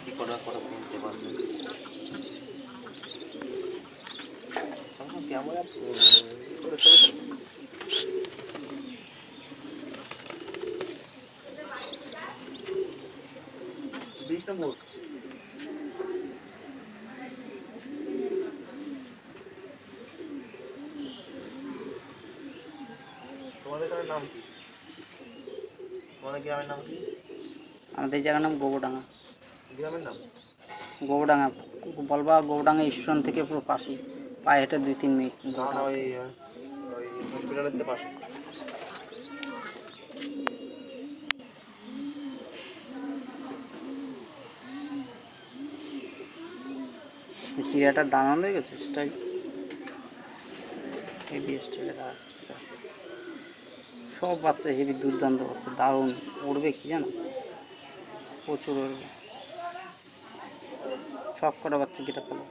কি করা কিনতে পারবে ক্যামেরা করে বিশটা মোট তোমাদের নাম কি? তোমাদের গ্রামের নাম কি? আমাদের জায়গার নাম গোবরডাঙ্গা। গ্রামের নাম গোবরডাঙ্গা বলবা, গোবরডাঙ্গা স্টেশন থেকে পুরো পাশে, পায়ে হেঁটে 2-3 মিনিট। না না, ওই হসপিটালের পাশে। চিড়িয়াটার দানা হয়ে গেছে স্টাইল হেভি স্টাইলে। সব বাচ্চা হেভি দুর্দান্ত বাচ্চা, দারুণ উড়বে কি জানো, প্রচুর উড়বে। সব কটা বাচ্চা কেটে ফেলো।